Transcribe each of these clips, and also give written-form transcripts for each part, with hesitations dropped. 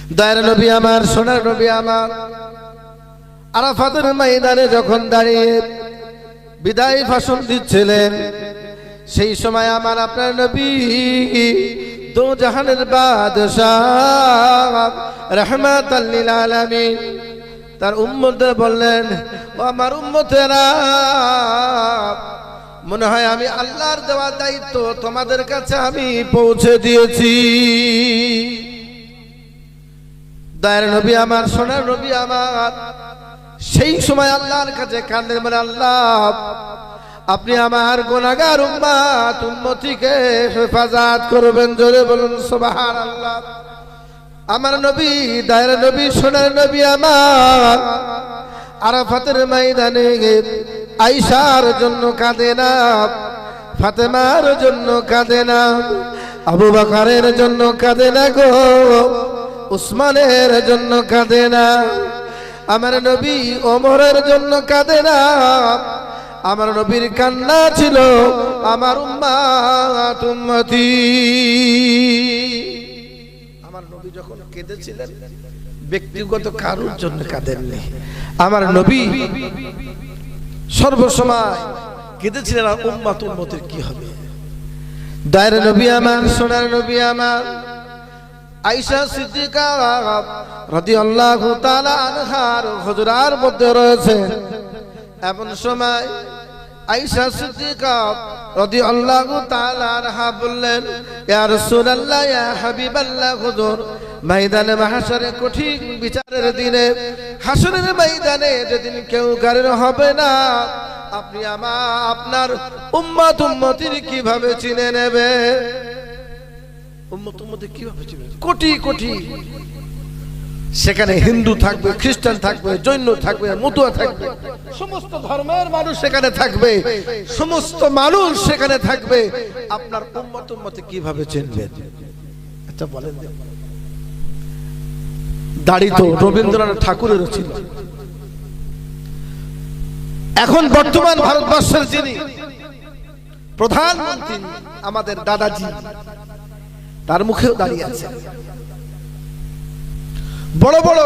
দয়ার নবী আমার, সোনার নবী আমার আরাফাতের ময়দানে যখন দাঁড়িয়ে বিদায় ভাষণ দিচ্ছিলেন, সেই সময় আমার আপনার নবী দো জাহানের বাদশাহ রাহমাতাল লিল আলামিন তার উম্মতদের বললেন, ও আমার উম্মতেরা, মনে হয় আমি আল্লাহর দেওয়া দায়িত্ব তোমাদের কাছে আমি পৌঁছে দিয়েছি। দয়ার নবী আমার, সোনার নবী আমার সেই সময় আল্লাহর কাছে কাঁদলেন, বলে আল্লাহ আপনি আমার গুনাহগার উম্মতিকে হেফাজত করবেন। জোরে বলুন সুবহানাল্লাহ। আমার নবী, দয়ার নবী, সোনার নবী আমার আরাফাতের ময়দানে আয়েশার জন্য কাঁদে না, ফাতেমার জন্য কাঁদে না, আবু বকরের জন্য কাঁদে না গো, উসমানের জন্য কাঁদে না, আমার নবী ওমরের জন্য কাঁদে না। আমার নবীর কান্না ছিল আমার উম্মত উম্মতি। আমার নবী যখন কেঁদেছিলেন ব্যক্তিগত কারোর জন্য কাঁদেননি। আমার নবী সর্বসময় কেঁদেছিলেন উম্মত উম্মতির কি হবে। দয়ার নবী আমার, সোনার নবী আমার আয়েশা সিদ্দিকা রাদিয়াল্লাহু তাআলা আনহার হুজরার মধ্যে রয়েছে। এমন সময় আয়েশা সিদ্দিকা রাদিয়াল্লাহু তাআলা আনহা বললেন, ইয়া রাসূলুল্লাহ, ইয়া হাবিবাল্লাহ, হুজুর ময়দানে মাহশরে কঠিন বিচারের দিনে, হাসরের ময়দানে যেদিন কেউ গায়ের হবে না, আপনি আপনার উম্মত উম্মতির কিভাবে চিনে নেবে? উম্মত উম্মতি কিভাবে চিনে? কোটি কোটি, সেখানে হিন্দু থাকবে, খ্রিস্টান থাকবে, জৈন থাকবে, মতুয়া থাকবে, সমস্ত ধর্মের মানুষ সেখানে থাকবে, সমস্ত মানুষ সেখানে থাকবে। আপনার উম্মত উম্মতি কিভাবে চিনবেন? আচ্ছা বলেন। দাড়ি তো রবীন্দ্রনাথ ঠাকুরেরও ছিল। এখন বর্তমান ভারতবর্ষের যিনি প্রধানমন্ত্রী আমাদের দাদাজি, তার মুখেও দাড়ি আছে। বড় বড়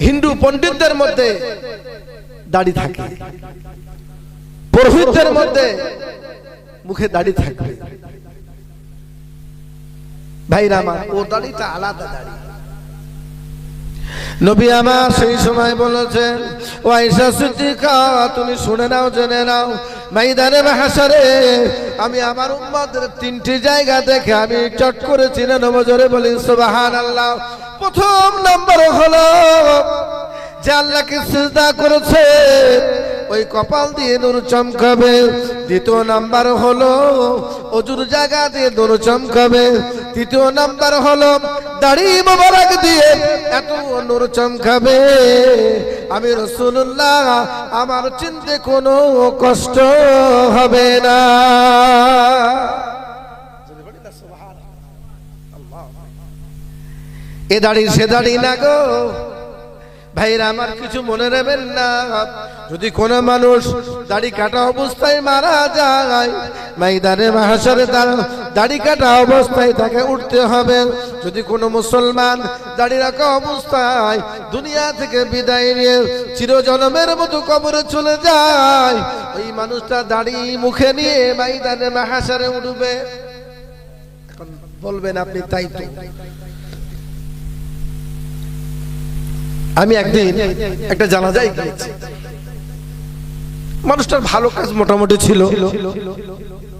হিন্দু পণ্ডিতদের মধ্যে দাড়ি থাকে, পুরোহিতদের মধ্যে মুখে দাড়ি থাকবে। ভাইরা আমার, ও দাড়িটা আলাদা দাড়ি। নবী আমার সেই সময় বলেছেন, ও আয়েশা সিদ্দিকা, তুমি শুনে নাও, জেনে নাও, ময়দানে মাহশরে আমি আমার উম্মতের তিনটি জায়গা দেখে আমি চট করে চিনে নেব। জোরে বলি সুবহানাল্লাহ। প্রথম নম্বর হলো যে আল্লাহকে সিজদা করেছে, ওই কপাল দিয়ে নূর চমকাবে। দ্বিতীয় নাম্বার হলো ওজুর জায়গা দিয়ে নূর চমকাবে। তৃতীয় নাম্বার হলো দাড়ি মোবারক দিয়ে এত নূর চমকাবে, আমি রাসূলুল্লাহ আমার চিনতে কোনো কষ্ট হবে না। এ দাড়ি সে দাড়ি না গো ভাইরা আমার, কিছু মনে নেবেন না। যদি কোন মানুষ দাড়ি কাটা অবস্থায় মারা যায়, ময়দানে মাহশরে তার দাড়ি কাটা অবস্থায় তাকে উঠতে হবে। যদি কোনো মুসলমান দাড়ি রাখা অবস্থায় দুনিয়া থেকে বিদায় নিয়ে চিরজন্মের মতো কবরে চলে যায়, ওই মানুষটা দাড়ি মুখে নিয়ে ময়দানে মাহশরে উঠবে। এখন বলবেন আপনি, তাই তো। আমি একদিন একটা জানাজায় গিয়েছি। মানুষটার ভালো কাজ মোটামুটি ছিল,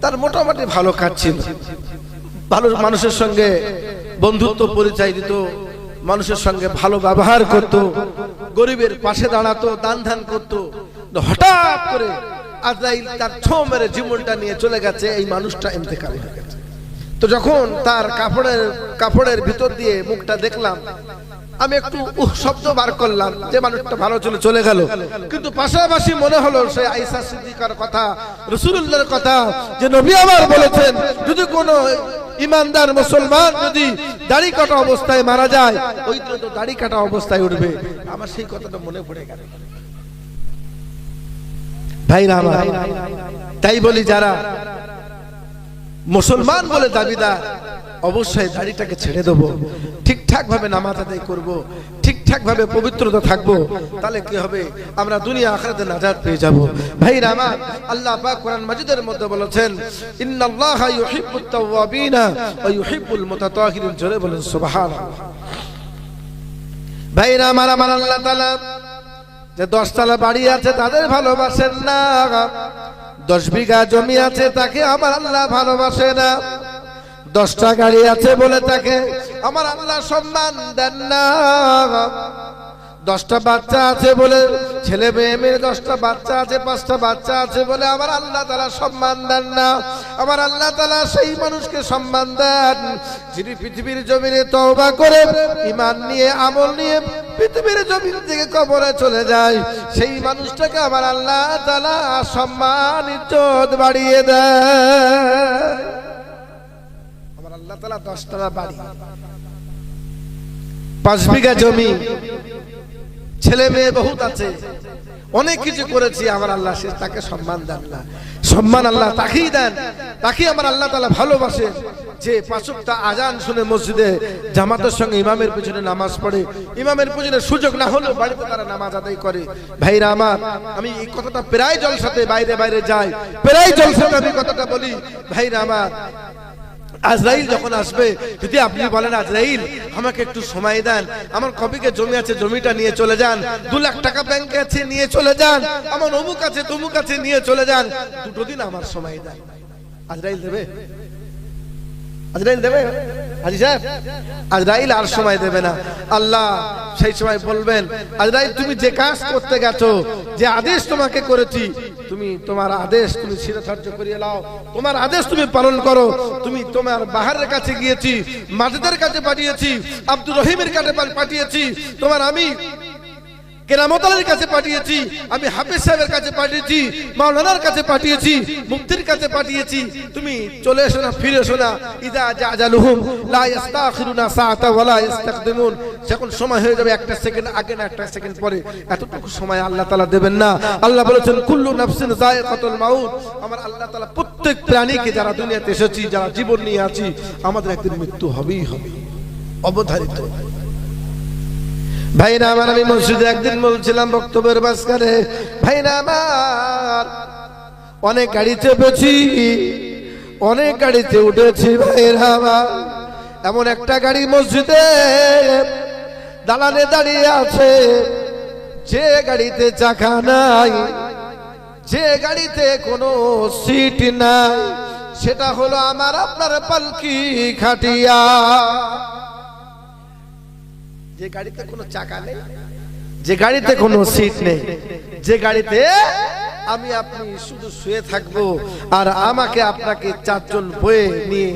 তার মোটামুটি ভালো কাজ ছিল, ভালো মানুষের সঙ্গে বন্ধুত্ব পরিচয় দিত, মানুষের সঙ্গে ভালো ব্যবহার করত, গরিবের পাশে দাঁড়াতো, দান ধ্যান করত। হঠাৎ করে আজরাইল তার ছো মেরে জীবনটা নিয়ে চলে গেছে। এই মানুষটা ইন্তেকাল হয়ে গেছে। তো যখন তার কাপড়ের ভিতর দিয়ে মুখটা দেখলাম, আমি একটু শব্দ বার করলাম যে মানুষটা ভালো চলে গেল, কিন্তু পাশাপাশি মনে হলো সে আয়েশা সিদ্দিকার কথা, রাসূলুল্লাহর কথা, যে নবী আমার বলেছেন যদি কোনো ইমানদার মুসলমান যদি দাড়ি কাটা অবস্থায় মারা যায়, ওই তো দাড়ি কাটা অবস্থায় উঠবে। আমার সেই কথাটা মনে পড়ে গেল। ভাইরা আমার, তাই বলি যারা মুসলমান বলে দাবিদার, অবশ্যই দাড়িটাকে ছেড়ে দেবো। ঠিক ঠিকঠাক ভাবে নামাজ আদায় করব, ঠিকঠাক ভাবে পবিত্রতা থাকবো, তাহলে কি হবে? আমরা দুনিয়া আখিরাতে নাজাত পেয়ে যাব। ভাইরা আমার, আল্লাহ পাক কোরআন মাজিদের মধ্যে বলেছেন, ইন্নাল্লাহা ইউহিব্বুত তাওয়াবিনা ওয়া ইউহিব্বুল মুতাতাহিরিন। জোরে বলেন সুবহানাল্লাহ। ভাইরা আমার, আমার আল্লাহ তাআলা যে 10 তলা বাড়ি আছে তাদের ভালোবাসেন না, 10 বিঘা জমি আছে তাকে আমার আল্লাহ ভালোবাসে না, 10টা গাড়ি আছে বলে তাকে আমার আল্লাহ সম্মান দেন না, 10টা বাচ্চা আছে বলে, ছেলে মেয়ে 10টা বাচ্চা আছে, 5টা বাচ্চা আছে বলে আমার আল্লাহ তাআলা সম্মান দেন না। আমার আল্লাহ তাআলা সেই মানুষকে সম্মান দেন যিনি পৃথিবীর জমিনে তওবা করে ঈমান নিয়ে আমল নিয়ে পৃথিবীর জমিন থেকে কবরে চলে যায়। সেই মানুষটাকে আমার আল্লাহ তাআলা সম্মান ইজ্জত বাড়িয়ে দেয়। আমার আল্লাহ তাআলা 10টা বাড়ি, 5 বিঘা জমি, ছেলে মেয়ে বহুত আছে, অনেক কিছু করেছি, আমার আল্লাহ সে তাকে সম্মান দেন না। সম্মান আল্লাহ তাকেই দেন, তাকে আমার আল্লাহ তাআলা ভালোবাসেন যে 5 ওয়াক্ত আজান শুনে মসজিদে জামাতের সঙ্গে ইমামের পিছনে নামাজ পড়ে, ইমামের পিছনে সুযোগ না হলেও বাড়িতে তারা নামাজ আদায় করে। ভাইরা আমার, আমি এই কথাটা প্রায় জলসাতে বাইরে বাইরে যাই, প্রায় জলসাতে আমি কথাটা বলি। ভাইরা আমার, আজরাইল যখন আসবে, যদি আপনি বলেন আজরাইল আমাকে একটু সময় দেন, আমার কবিকে জমি আছে জমিটা নিয়ে চলে যান, 2 লাখ টাকা ব্যাংকে আছে নিয়ে চলে যান, আমার অমুক আছে তমুক আছে নিয়ে চলে যান, 2 দিন আমার সময় দেন, আজরাইল দেবে? আজরাইল দেবে? হাজী সাহেব, আজরাইল আর সময় দেবে না। আল্লাহ সেই সময় বলবেন, আজরাইল তুমি যে কাজ করতে গেছো, যে আদেশ তোমাকে করেছি, তুমি তোমার আদেশ তুমি শিরোধার্য করিয়ে নাও, তোমার আদেশ তুমি পালন করো। তুমি তোমার বাহারের কাছে গিয়েছি, মাজেদের কাছে পাঠিয়েছি, আব্দুর রহিমের কাছে পাঠিয়েছি, তোমার আমি কেরামত আলীর কাছে পাঠিয়েছি, আমি হাফেজ সাহেবের কাছে পাঠিয়েছি, মাওলানার কাছে পাঠিয়েছি, মুফতির কাছে পাঠিয়েছি, তুমি চলে এসো না, ফিরে এসো না। ইযা জাআজালুহুম লা ইস্তাখিরুনা সাআতা ওয়া লা ইস্তাকদিমুন। যখন সময় হয়ে যাবে 1টা সেকেন্ড আগে না 1টা সেকেন্ড পরে, এতটুকু সময় আল্লাহ তাআলা দেবেন না। আল্লাহ বলেছেন কুল্লু নাফসিন যায়কাতুল মাউত। আমার আল্লাহ তাআলা প্রত্যেক প্রাণীকে, যারা দুনিয়াতে এসেছি, যারা জীবন নিয়ে আছি, আমাদের একদিন মৃত্যু হবেই হবে, অবধারিত। ভাইরা আমার, আমি মসজিদে একদিন বলছিলাম বক্তব্যের মাঝখানে, ভাইরা আমার, অনেক গাড়ি চেপেছি, অনেক গাড়িতে উঠেছি। ভাইরা আমার, এমন একটা গাড়ি মসজিদে দালানে দাঁড়িয়ে আছে, যে গাড়িতে চাকা নাই, যে গাড়িতে কোনো সিট নাই, সেটা হলো আমার আপনার পালকি খাটিয়া। যে গাড়িতে কোনো চাকা নেই, যে গাড়িতে কোনো সিট নেই, যে গাড়িতে আমি আপনি শুধু শুয়ে থাকবো, আর আমাকে আপনাকে 4 জন বয়ে নিয়ে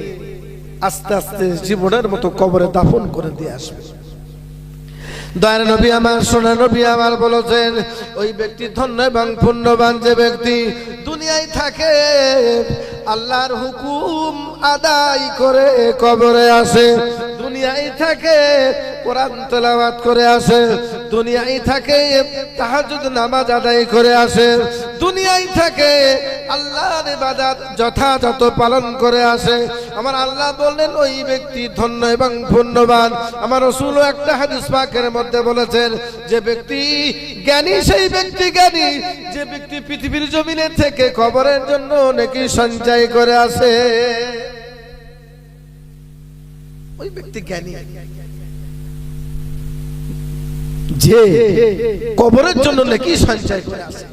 আস্তে আস্তে জীবনের মতো কবরে দাফন করে দিয়ে আসবে। দয়ার নবী আমার, সোনার নবী আমার বলেছেন, ওই ব্যক্তি ধন্য এবং পুণ্যবান যে ব্যক্তি দুনিয়ায় থাকে, আল্লাহর হুকুম আদায় করে কবরে আসে, দুনিয়ায় থাকে কোরআন তেলাওয়াত করে আসে, দুনিয়ায় থাকে তাহাজ্জুদ নামাজ আদায় করে আসে, দুনিয়ায় থাকে আল্লাহর ইবাদত যথাযথ পালন করে আসে। আমার আল্লাহ বললেন ওই ব্যক্তি ধন্য এবং পুণ্যবান। আমার রাসূল একটা হাদিস পাকের মধ্যে বলেছেন, যে ব্যক্তি জ্ঞানী সেই ব্যক্তি জ্ঞানী, যে ব্যক্তি পৃথিবীর জমিনে থেকে কবরের জন্য নেকি সঞ্চয় করে আসে, ওই ব্যক্তি জ্ঞানী। যে কবরের জন্য নেকি সঞ্চয় করে আসে,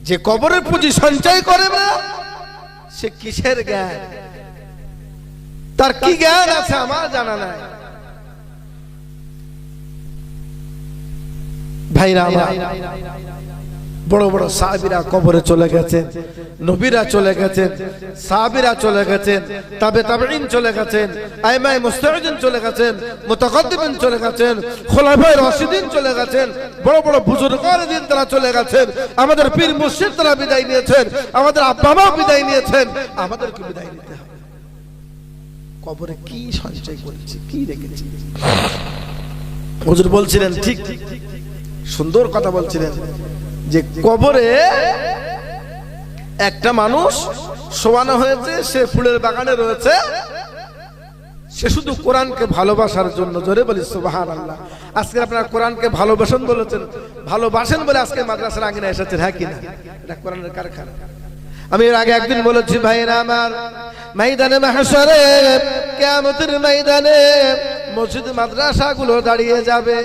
যে কবরের পুঁজি সঞ্চয় করে না, সে কিসের জ্ঞান, তার কি জ্ঞান আছে আমার জানা নাই। ভাইরা আমার, বড় বড় সাহাবীরা কবরে চলে গেছেন, নবীরা চলে গেছেন, সাহাবীরা চলে গেছেন, তাবেঈন চলে গেছেন, আইমায়ে মুস্তাহিদিন চলে গেছেন, মুতাকাদ্দিমিন চলে গেছেন, খুলাফায়ে রাশিদিন চলে গেছেন, বড় বড় বুজুর্গানে দিন তারা চলে গেছেন, আমাদের পীর মুর্শিদ তারা বিদায় নিয়েছেন, আমাদের আব্বা মা বিদায় নিয়েছেন, আমাদেরকে বিদায় নিতে হবে। কবরে কি সঞ্চয় করেছি, কি রেখেছি? হুজুর বলছিলেন, ঠিক সুন্দর কথা বলছিলেন, যে কবরে একটা মানুষ শোয়ানো হয়েছে, সে ফুলের বাগানে রয়েছে, সে শুধু কোরআনকে ভালোবাসার জন্য। জোরে বলি সুবহানাল্লাহ। আজকে আপনারা কোরআনকে ভালোবাসেন বলেছেন, ভালোবাসেন বলে আজকে মাদ্রাসার আঙিনায় এসেছেন, হ্যাঁ কিনা? এটা কোরআনের কারখানা। আমি এর আগে একদিন বলেছি, ভাইরা আমার, ময়দানে মাহশরে, কিয়ামতের ময়দানে মসজিদ মাদ্রাসাগুলো দাঁড়িয়ে যাবে।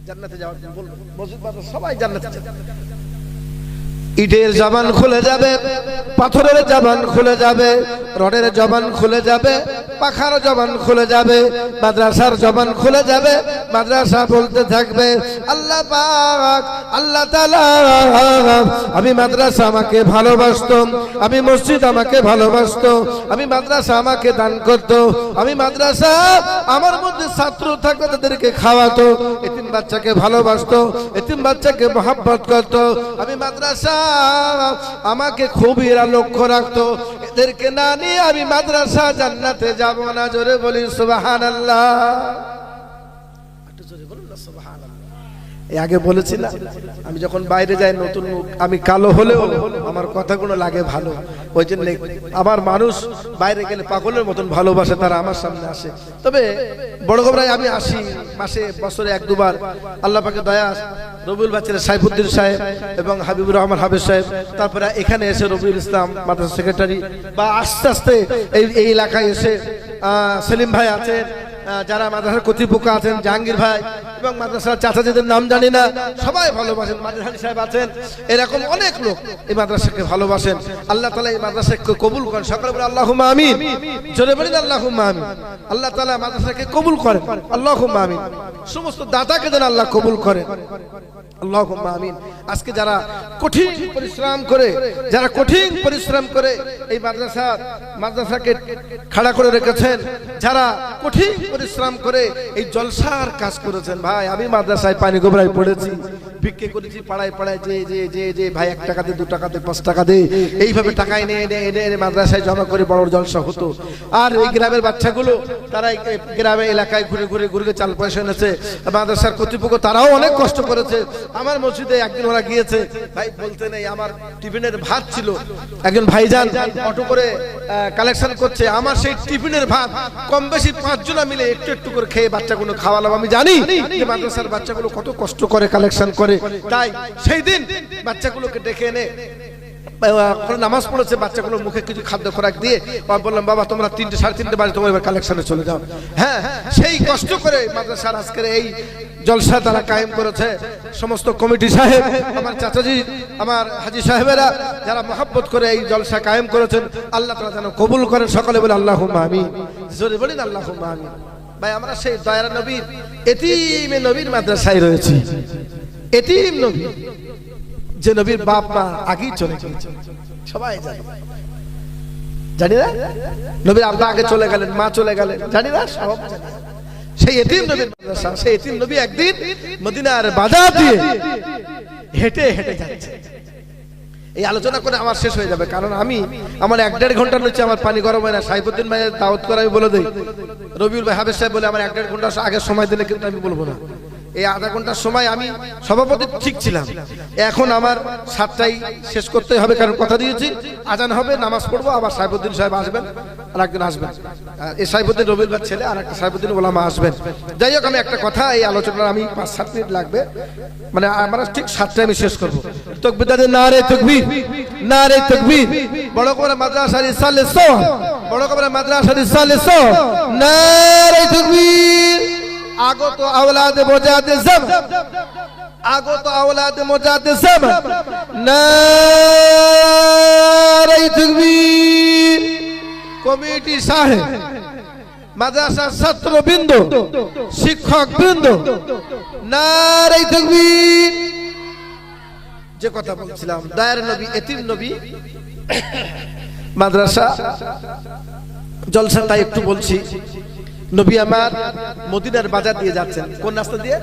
জান্নাতে যাওয়ার জন্য বলবো, মসজিদ মাদ্রাসা সবাই জান্নাতে যাবে। ইটের জবান খুলে যাবে, পাথরের জবান খুলে যাবে, রডের জবান খুলে যাবে, পাখার জবান খুলে যাবে, মাদ্রাসার জবান খুলে যাবে। মাদ্রাসা বলতে থাকবে, আল্লাহ পাক, আল্লাহ তাআলা, আমি মাদ্রাসা আমাকে ভালোবাসতো, আমি মসজিদ আমাকে ভালোবাসতো, আমি মাদ্রাসা আমাকে দান করতো, আমি মাদ্রাসা আমার মধ্যে ছাত্র থাকতো তাদেরকে খাওয়াতো, এতিম বাচ্চাকে ভালোবাসতো, এতিম বাচ্চাকে মহব্বত করতো, আমি মাদ্রাসা আমাকে খুবই লক্ষ্য রাখতো। এদেরকে না নিয়ে আমি মাদ্রাসা জান্নাতে যাব না। জোরে বলি সুবহানাল্লাহ। একটু জোরে বলুন না সুবহানাল্লাহ। এই আগে বলেছি না, আমি যখন বাইরে যাই নতুন মুখ, আমি কালো হলেও আমার কথাগুলো লাগে ভালো। ওই জন্য আমার মানুষ বাইরে গেলে পাগলের মতন ভালোবাসে, তারা আমার সামনে আসে। তবে বড় গোবরায় আমি আসি মাসে বছরে এক দুবার। আল্লাহ পাকের দয়া, রবিউল বাচ্চার সাইফুদ্দিন সাহেব এবং হাবিবুর রহমান হাবিব সাহেব, তারপরে এখানে এসে রবিউল ইসলাম মাদ্রাসা সেক্রেটারি, বা আস্তে আস্তে এই এলাকায় এসে সেলিম ভাই আছেন, যারা মাদ্রাসার কর্তৃপক্ষ আছেন, জাহাঙ্গীর ভাই এবং মাদ্রাসার চাচাজিদের নাম জানি না, সবাই ভালোবাসেন। মাদ্রাসা সাহেব আছেন, এরকম অনেক লোক এই মাদ্রাসাকে ভালোবাসেন। আল্লাহ তাআলা এই মাদ্রাসাকে কবুল করেন। সকলে বলে আল্লাহুম্মা আমিন। জোরে বলেন আল্লাহুম্মা আমিন। আল্লাহ তাআলা মাদ্রাসাকে কবুল করেন, আল্লাহুম্মা আমিন। সমস্ত দাতাকে যেন আল্লাহ কবুল করেন, আল্লাহুম্মা আমিন। আজকে যারা কঠিন পরিশ্রম করে এই মাদ্রাসাকে খাড়া করে রেখেছেন, যারা কঠিন পরিশ্রম করে এই জলসার কাজ করেছেন, ভাই আমি মাদ্রাসায় পানি গোবরায় পড়েছি, ভিক্ষে করেছি পাড়ায় পাড়ায়, যে ভাই 1 টাকা দে, 2 টাকা দে, 5 টাকা দে, এইভাবে টাকা এনে মাদ্রাসায় জমা করে বড় জলসা হতো। আর এই গ্রামের বাচ্চাগুলো, তারা গ্রামে এলাকায় ঘুরে চাল পয়সা এনেছে। মাদ্রাসার কর্তৃপক্ষ তারাও অনেক কষ্ট করেছে। আমার মসজিদে একদিন ওরা গিয়েছে, ভাই বলতে নেই, আমার টিফিনের ভাত ছিল, একজন ভাইজান অটো করে কালেকশন করছে, আমার সেই টিফিনের ভাত কম বেশি 5 জনা মিলে একটু একটু করে খেয়ে বাচ্চাগুলো খাওয়ালাম। আমি জানি যে মাদ্রাসার বাচ্চাগুলো কত কষ্ট করে কালেকশন করে, তাই সেই দিন বাচ্চাগুলোকে ডেকে এনে নামাজ পড়েছে, বাচ্চাগুলোর মুখে কিছু খাদ্য খোরাক দিয়ে বললাম, বাবা তোমরা 3টে 3:30 বাজে তোমরা এবার কালেকশনে চলে যাও। হ্যাঁ, সেই কষ্ট করে মাদ্রাসার আজকের এই জলসা তারা কায়েম করেছে। সমস্ত কমিটি সাহেব, আমার চাচাজি, আমার হাজি সাহেবেরা, যারা মহব্বত করে এই জলসা কায়েম করেছেন, আল্লাহ তাআলা যেন কবুল করেন। সকলে বলে আল্লাহুম্মা আমিন। জোরে বলেন আল্লাহুম্মা আমিন। ভাই আমরা সেই দয়ার নবীর, এতিমে নবীর মাদ্রাসায় রয়েছি। এতিম নবী, যে নবীর বাপ মা আগেই চলে গেছে, সবাই জানি না, নবীর আব্বা আগে চলে গেলেন, মা চলে গেলেন, জানি না, সব জানি। সেই এতিম নবীর মাদ্রাসা, সেই এতিম নবী একদিন মদিনার বাজার দিয়ে হেঁটে হেঁটে যাচ্ছে। এই আলোচনা করে আমার শেষ হয়ে যাবে, কারণ আমার 1-1.5 ঘন্টার নিচে আমার পানি গরম হয় না। সাইফুদ্দিন ভাইয়ের দাওয়াত করে আমি বলে দিই, রবিউল ভাই হাবেজ সাহেব বলে আমার 1-1.5 ঘন্টা আগে সময় দিলে কিন্তু আমি বলবো না। এই আধা ঘন্টার সময় আমি সভাপতি ঠিক ছিলাম, এখন আমার 7টায় শেষ করতে হবে, কারণ কথা দিয়েছি আজান হবে, নামাজ পড়বো, আবার সাইফুদ্দিন সাহেব আসবেন, আর একজন আসবেন, এই সাইফুদ্দিন রবিউল ভাইয়ের ছেলে, আর একটা সাইফুদ্দিন ওলামা আসবেন। যাই হোক, আমি একটা কথা, এই আলোচনা আমি 5-7 মিনিট লাগবে, মানে আমরা ঠিক 7টায় আমি শেষ করবো। তাকবীর, নারে তাকবীর, নারে তাকবীর। বড় করে মাদ্রাসার ইসালে সো, বড় করে মাদ্রাসার ইসালে সো, নারে তাকবীর। আগত আওলাদ মোজাদে জামান, আগত আওলাদ মোজাদে জামান, নারে তাকবীর। কমিটি সাহেব, মাদ্রাসার ছাত্রবৃন্দ, শিক্ষকবৃন্দ, নারে তাকবীর। যে কথা বলছিলাম, দয়ার নবী, এতিম নবী, মাদ্রাসা জলসা, তাই একটু বলছি। নবী আমার মদিনার বাজার দিয়ে যাচ্ছেন, কোন রাস্তা দিয়ে?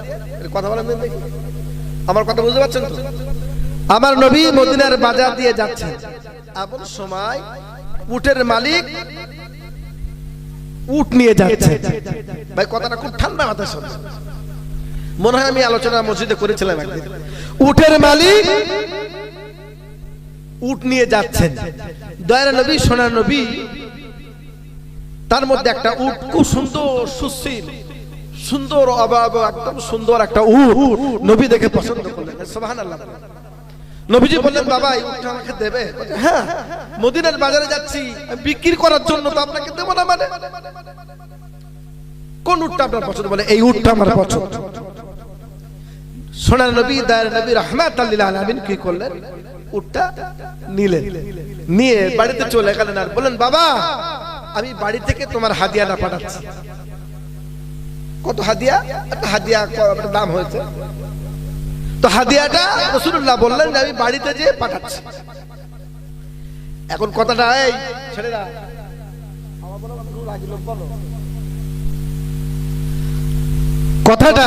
কথা বলেন দেখি, আমার কথা বুঝতে পারছেন তো? আমার নবী মদিনার বাজার দিয়ে যাচ্ছেন, এমন সময় উটের মালিক উট নিয়ে যাচ্ছে। ভাই কথাটা খুব ঠান্ডা মাথায় শুনে, মনে হয় আমি আলোচনা মসজিদে করেছিলাম একদিন। উটের মালিক উট নিয়ে যাচ্ছেন, দয়ার নবী, সোনার নবী তার মধ্যে একটা উট, খুব সুন্দর সুশীল, সুন্দর একদম সুন্দর একটা উট নবী দেখে পছন্দ করলেন। সুবহানাল্লাহ। নবীজি বললেন, বাবা এই উটটা আমাকে দেবে? হ্যাঁ, মদিনার বাজারে যাচ্ছি বিক্রি করার জন্য, তো আপনাকে দেবো না মানে? কোন উটটা আপনার পছন্দ? বলে এই উটটা আমার পছন্দ। সোনার নবী, দয়ার নবী রাহমাতাল লিল আলামিন কি করলেন? উটটা নিলেন, নিয়ে বাড়িতে চলে গেলেন আর বললেন, বাবা আমি বাড়ি থেকে তোমার হাদিয়াটা পাঠাচ্ছি। কত হাদিয়া? একটা হাদিয়া একটা দাম হয়েছে, তো হাদিয়াটা রাসূলুল্লাহ বললেন যে আমি বাড়িতে যেয়ে পাঠাচ্ছি। এখন কথাটা, এই ছেলেরা কথাটা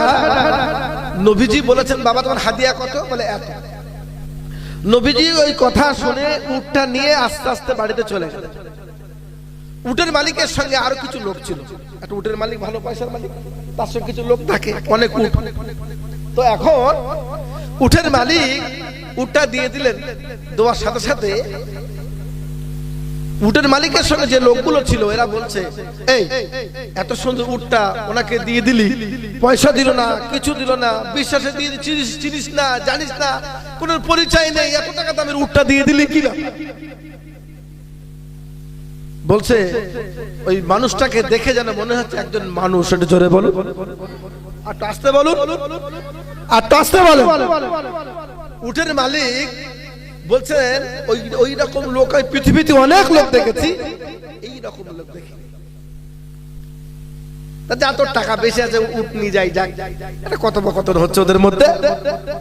নবীজি বলেছেন, বাবা তোমার হাদিয়া কত? বলে এত। নবীজি ওই কথা শুনে উটটা নিয়ে আস্তে আস্তে বাড়িতে চলে গেলেন। উটের মালিকের সঙ্গে আরো কিছু লোক ছিল। একটা উটের মালিক ভালো পয়সার মালিক, তার সঙ্গে কিছু লোক থাকে, অনেক উট। তো এখন উটের মালিক উটটা দিয়ে দিলেন, দেওয়ার সাথে সাথে উটের মালিকের সঙ্গে যে লোকগুলো ছিল এরা বলছে, এই এত সুন্দর উটটা ওনাকে দিয়ে দিলি, পয়সা দিল না, কিছু দিল না, বিশ্বাসে দিয়ে চিনিস না, জানিস না, কোনো পরিচয় নেই, এত টাকা দামের উটটা দিয়ে দিলি কি না? বলছে ওই মানুষটাকে দেখে যেন মনে হচ্ছে একজন মানুষ। একটু জোরে বলো, আর আসতে বলুন, আর আসতে বলো। উটের মালিক বলছেন ওই রকম লোক পৃথিবীতে অনেক লোক দেখেছি, এই রকম লোক দেখি। এত টাকা বেশি আছে, উট নিয়ে যাই, যাক এটা কথোপকথন হচ্ছে ওদের মধ্যে।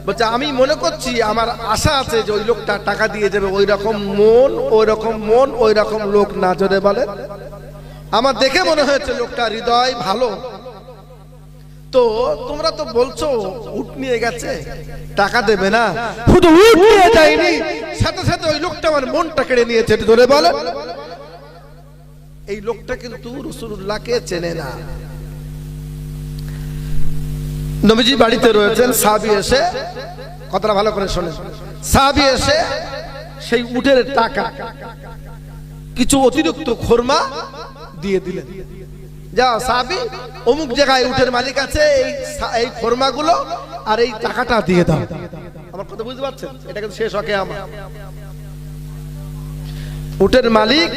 বলছে আমি মনে করছি, আমার আশা আছে যে ওই লোকটা টাকা দিয়ে যাবে। ওই রকম মন, ওই রকম মন, ওই রকম লোক না। জোরে বলে, আমার দেখে মনে হয়েছে লোকটা হৃদয় ভালো। তো তোমরা তো বলছো উট নিয়ে গেছে, টাকা দেবে না, শুধু উট নিয়ে যায়নি, সাথে সাথে ওই লোকটা আমার মনটা কেড়ে নিয়েছে। ধরে বলে, এই লোকটা কিন্তু রাসূলুল্লাহকে চেনে না। নবীজি বাড়িতে রয়েছেন, সাহাবী এসে, কথাটা ভালো করে শোনেন, সাহাবী এসে সেই উটের টাকা কিছু অতিরিক্ত খোরমা দিয়ে দিলেন। যাও সাহাবী, অমুক জায়গায় উটের মালিক আছে, এই খোরমাগুলো আর এই টাকাটা দিয়ে দাও। আমার কথা বুঝতে পারছেন? এটা কিন্তু শেষ হকে আমার। উটের মালিক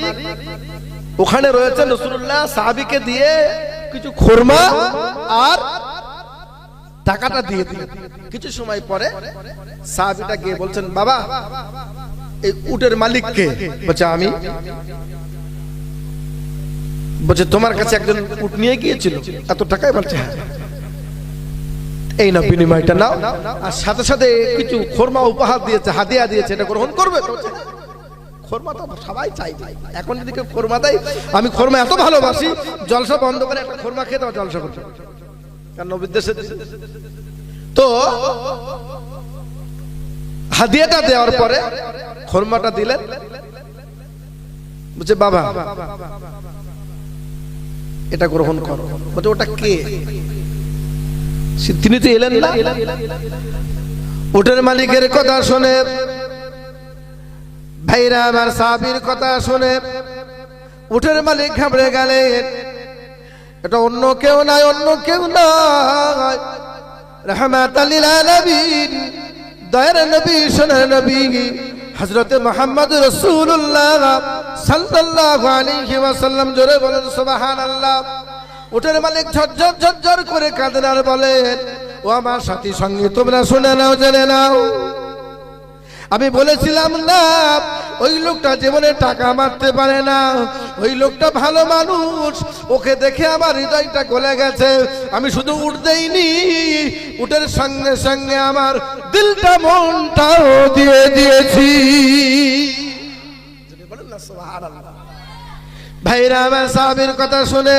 ওখানে রয়েছেন, রাসূলুল্লাহ সাহাবীকে দিয়ে কিছু খোরমা আর টাকাটা দিয়ে দিলেন। কিছু সময় পরে সাহাবীটা গিয়ে বলছেন, বাবা এই উটের মালিক কে? বলছে আমি। বলছে তোমার কাছে একজন উট নিয়ে গিয়েছিল, এত টাকায়? বলছে হ্যাঁ। এই না বিনিময়টা নাও, আর সাথে সাথে কিছু খোরমা উপহার দিয়েছে, হাদিয়া দিয়েছে, এটা গ্রহণ করবে? খোরমা তো সবাই চাই, এখন যদি কেউ খোরমা দেয়, আমি খোরমা এত ভালোবাসি, জলসা বন্ধ করে একটা খোরমা খেয়ে দেওয়া, জলসা করতে। কারণ নবীর দেশে তো হাদিয়াটা দেওয়ার পরে খোরমাটা দিলেন। বলছে বাবা এটা গ্রহণ করো। বলছে ওটা কে? তিনি তো এলেন না। উটের মালিকের কথা শুনে, ভাইরা আমার, সাহাবীর কথা শুনে উটের মালিক ঘাবড়ে গেলেন। এটা অন্য কেউ নাই, অন্য কেউ নয়, রাহমাতাল লিল আলামিন, দয়ার নবী, সোনার নবী হযরত মুহাম্মদ রাসূলুল্লাহ সাল্লাল্লাহু আলাইহি ওয়াসাল্লাম। জোরে বলেন সুবহানাল্লাহ। উটের মালিক ঝরঝর ঝরঝর করে কাঁদেন আর বলেন, ও আমার সাথী সঙ্গী, তোমরা শুনে নাও, জেনে নাও, আমি বলেছিলাম না ওই লোকটা জীবনে টাকা মারতে পারে না, ওই লোকটা ভালো মানুষ, ওকে দেখে আমার হৃদয়টা গলে গেছে। আমি শুধু উট দেইনি, উটের সঙ্গে সঙ্গে আমার দিলটা, মনটাও দিয়ে দিয়েছি। ভাইরা আমার, সাহাবীর কথা শুনে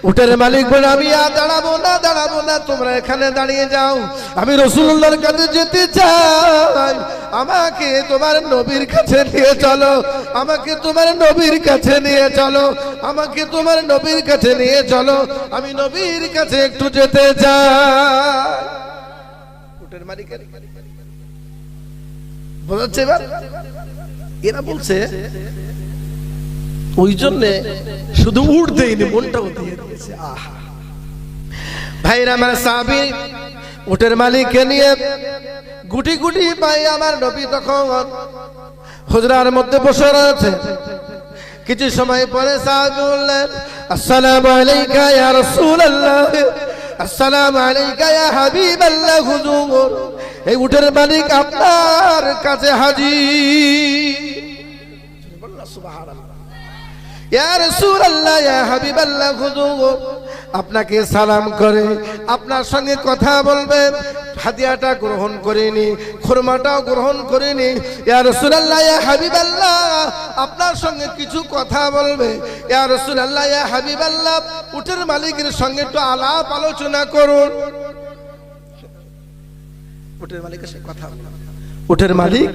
উটের মালিক বলে, আমি আর দাঁড়াবো না, দাঁড়াবো না, তোমরা এখানে দাঁড়িয়ে যাও, আমি রাসূলুল্লাহর কাছে যেতে চাই, আমাকে তোমার নবীর কাছে নিয়ে চলো, আমাকে তোমার নবীর কাছে নিয়ে চলো, আমাকে তোমার নবীর কাছে নিয়ে চলো, আমি নবীর কাছে একটু যেতে চাই। উটের মালিকের বোঝাচ্ছে এবার? এরা বলছে ওই জন্যে শুধু উঠ দেয়নি, মনটাও দিয়ে দিয়েছে। আহা ভাইরা আমার, সাহাবী উটের মালিককে নিয়ে গুটি গুটি পায়ে আমার নবী তখন হুজরার মধ্যে বসে রয়েছে। কিছু সময় পরে সাহাবী বললেন, আসসালামু আলাইকা ইয়া রাসূলুল্লাহ, আসসালামু আলাইকা ইয়া হাবিবাল্লাহ। হুজুর, এই উটের মালিক আপনার কাছে হাজির। সুবহানাল্লাহ। ইয়া রাসূলুল্লাহ, ইয়া হাবিবাল্লাহ, হুজুর আপনাকে সালাম করে আপনার সঙ্গে কথা বলবে। হাদিয়াটা গ্রহণ করেনি, খুরমাটাও গ্রহণ করেনি। ইয়া রাসূলুল্লাহ, ইয়া হাবিবাল্লাহ আপনার সঙ্গে কিছু কথা বলবে। ইয়া রাসূলুল্লাহ, ইয়া হাবিবাল্লাহ উটের মালিকের সঙ্গে একটু আলাপ আলোচনা করুন। উটের মালিকের সাথে কথা বলুন। উটের মালিক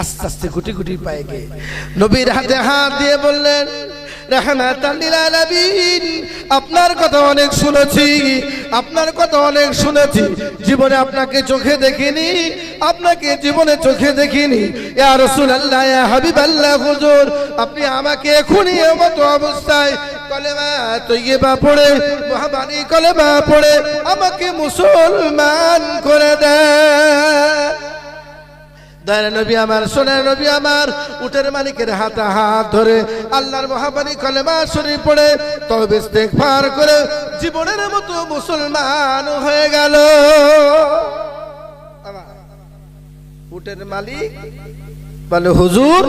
আস্তে আস্তে গুটি গুটি পায়ে গিয়ে নবীর হাতে হাত দিয়ে বললেন, রাহমাতাল লিল আলামিন, আপনার কথা অনেক শুনেছি, আপনার কথা অনেক শুনেছি, জীবনে আপনাকে চোখে দেখিনি, আপনাকে জীবনে চোখে দেখিনি। ইয়া রাসূলুল্লাহ, ইয়া হাবিবাল্লাহ, হুজুর আপনি আমাকে এখনই এমত অবস্থায় কলেমা তৈয়বা পড়ে, মুহাম্মাদি কলেমা পড়ে আমাকে মুসলমান করে দেন। দয়ার নবী আমার, সোনার নবী আমার উটের মালিকের হাতে হাত ধরে আল্লাহর মহাবাণী কলেমা শরীফ পড়ে তওবা ইস্তেগফার করে জীবনের মতো মুসলমান হয়ে গেল। উটের মালিক বলে, হুজুর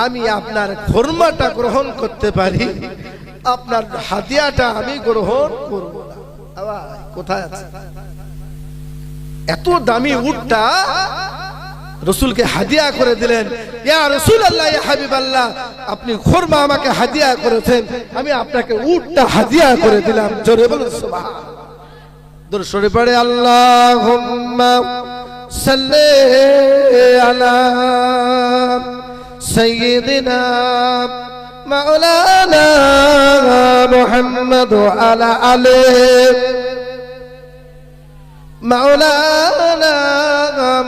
আমি আপনার খুরমাটা গ্রহণ করতে পারি, আপনার হাদিয়াটা আমি গ্রহণ করব না। কোথায় আছে? এত দামি উটটা রসুলকে হাদিয়া করে দিলেন। ইয়া রাসূলুল্লাহ, ইয়া হাবিবাল্লাহ আপনি খুরমা আমাকে হাদিয়া করেছেন, আমি আপনাকে উটটা হাদিয়া করে দিলাম। জোরে বলুন সুবহানাল্লাহ। দরুদ শরীফ পড়ে, আল্লাহুম্মা সাল্লি আলা সাইয়্যিদিনা মাওলানা মুহাম্মদ ওয়া আলা আলিহি মাওলানা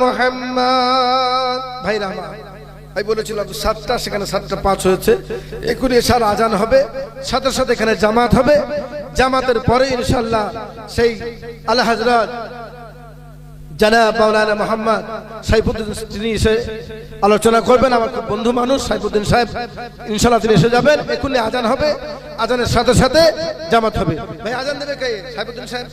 মুহাম্মদ। ভাইরা আমার, আমি বলেছিলাম 7টা, সেখানে 7:05 হয়েছে। এখনই এশার আজান হবে, সাথে সাথে এখানে জামাত হবে। জামাতের পরে ইনশাআল্লাহ সেই আলা হযরত জনাব মাওলানা মোহাম্মদ সাইফুদ্দিন তিনি এসে আলোচনা করবেন। আমার খুব বন্ধু মানুষ সাইফুদ্দিন সাহেব, ইনশাআল্লাহ তিনি এসে যাবেন। এখনই আজান হবে, আজানের সাথে সাথে জামাত হবে। ভাই আজান দেবে কে? সাইফুদ্দিন সাহেব।